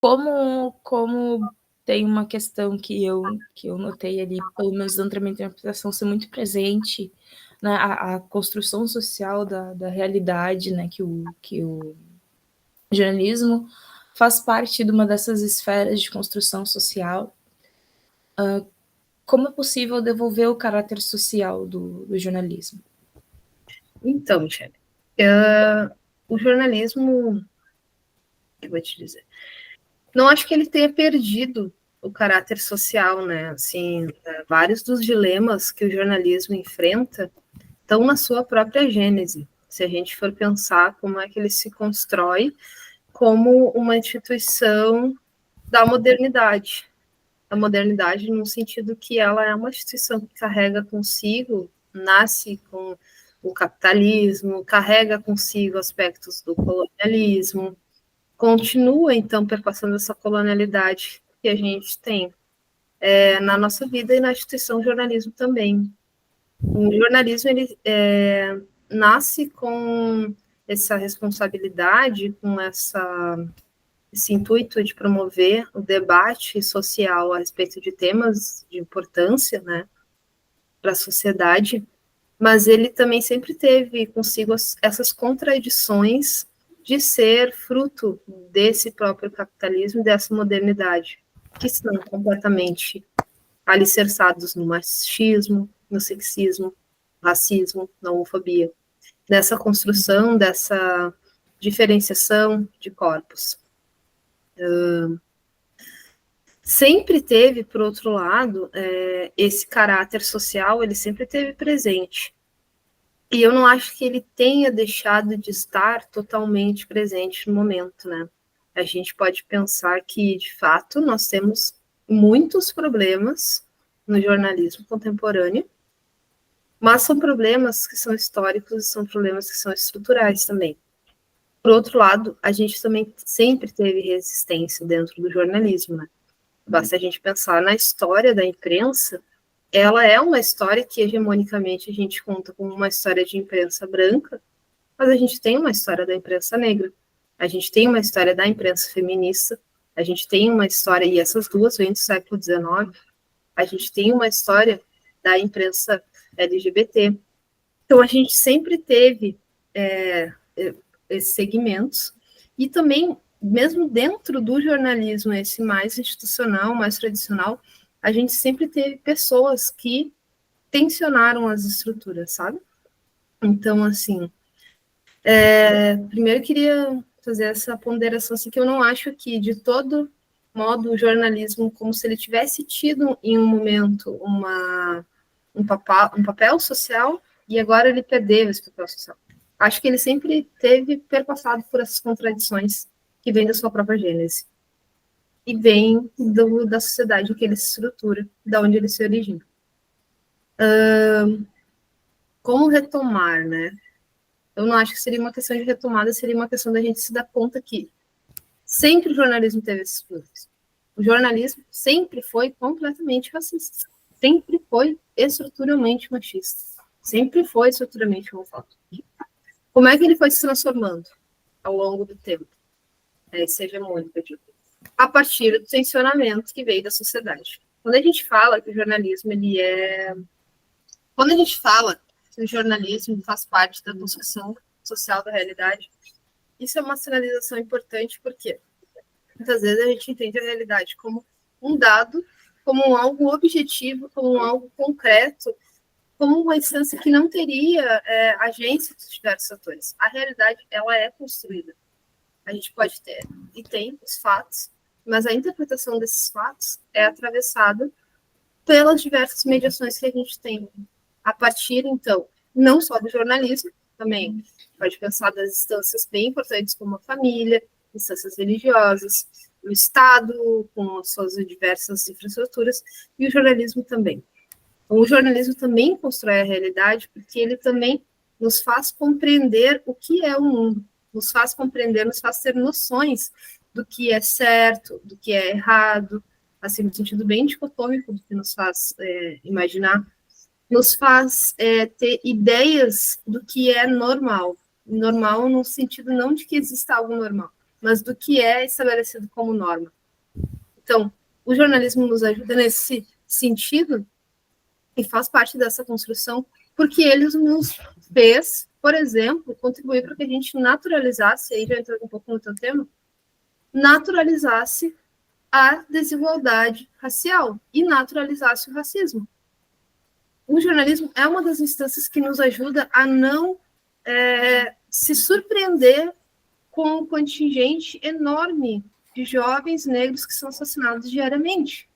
Como tem uma questão que eu notei ali, pelo menos dentro da minha interpretação, ser muito presente, né, a construção social da realidade, né, que o jornalismo faz parte de uma dessas esferas de construção social. Como é possível devolver o caráter social do jornalismo? Então, Michele, o jornalismo, eu vou te dizer, não acho que ele tenha perdido o caráter social, né? Assim, vários dos dilemas que o jornalismo enfrenta estão na sua própria gênese. Se a gente for pensar como é que ele se constrói como uma instituição da modernidade. A modernidade no sentido que ela é uma instituição que carrega consigo, nasce com o capitalismo, carrega consigo aspectos do colonialismo, continua, então, perpassando essa colonialidade que a gente tem na nossa vida e na instituição do jornalismo também. O jornalismo, ele nasce com essa responsabilidade, com esse intuito de promover o debate social a respeito de temas de importância, né, para a sociedade, mas ele também sempre teve consigo essas contradições de ser fruto desse próprio capitalismo, dessa modernidade, que são completamente alicerçados no machismo, no sexismo, racismo, na homofobia, nessa construção, dessa diferenciação de corpos. Sempre teve, por outro lado, esse caráter social, ele sempre teve presente. E eu não acho que ele tenha deixado de estar totalmente presente no momento, né? A gente pode pensar que, de fato, nós temos muitos problemas no jornalismo contemporâneo, mas são problemas que são históricos e são problemas que são estruturais também. Por outro lado, a gente também sempre teve resistência dentro do jornalismo, né? Basta a gente pensar na história da imprensa, ela é uma história que hegemonicamente a gente conta como uma história de imprensa branca, mas a gente tem uma história da imprensa negra, a gente tem uma história da imprensa feminista, a gente tem uma história, e essas duas vêm do século XIX, a gente tem uma história da imprensa LGBT. Então, a gente sempre teve esses segmentos, e também, mesmo dentro do jornalismo, esse mais institucional, mais tradicional, a gente sempre teve pessoas que tensionaram as estruturas, sabe? Então, assim, primeiro eu queria fazer essa ponderação, assim, que eu não acho que, de todo modo, o jornalismo, como se ele tivesse tido, em um momento, um papel social, e agora ele perdeu esse papel social. Acho que ele sempre teve perpassado por essas contradições que vêm da sua própria gênese. E vem da sociedade em que ele se estrutura, da onde ele se origina. Como retomar, né? Eu não acho que seria uma questão de retomada, seria uma questão da gente se dar conta que sempre o jornalismo teve esses problemas. O jornalismo sempre foi completamente racista. Sempre foi estruturalmente machista. Sempre foi estruturalmente homofóbico. Como é que ele foi se transformando ao longo do tempo? Esse hegemônico, eu digo. A partir do tensionamento que veio da sociedade. Quando a gente fala que o jornalismo, ele é... Quando a gente fala que o jornalismo faz parte da construção social da realidade, isso é uma sinalização importante, porque muitas vezes a gente entende a realidade como um dado, como algo objetivo, como algo concreto, como uma instância que não teria agência dos diversos atores. A realidade, ela é construída. A gente pode ter, e tem, os fatos, mas a interpretação desses fatos é atravessada pelas diversas mediações que a gente tem. A partir, então, não só do jornalismo, também pode pensar das instâncias bem importantes como a família, instâncias religiosas, o Estado, com as suas diversas infraestruturas, e o jornalismo também. O jornalismo também constrói a realidade, porque ele também nos faz compreender o que é o mundo, nos faz compreender, nos faz ter noções do que é certo, do que é errado, assim, no sentido bem dicotômico do que nos faz imaginar, nos faz ter ideias do que é normal. Normal no sentido não de que exista algo normal, mas do que é estabelecido como norma. Então, o jornalismo nos ajuda nesse sentido e faz parte dessa construção, porque ele nos fez, por exemplo, contribuir para que a gente naturalizasse, aí já entrando um pouco no teu tema, naturalizasse a desigualdade racial e naturalizasse o racismo. O jornalismo é uma das instâncias que nos ajuda a não se surpreender com um contingente enorme de jovens negros que são assassinados diariamente.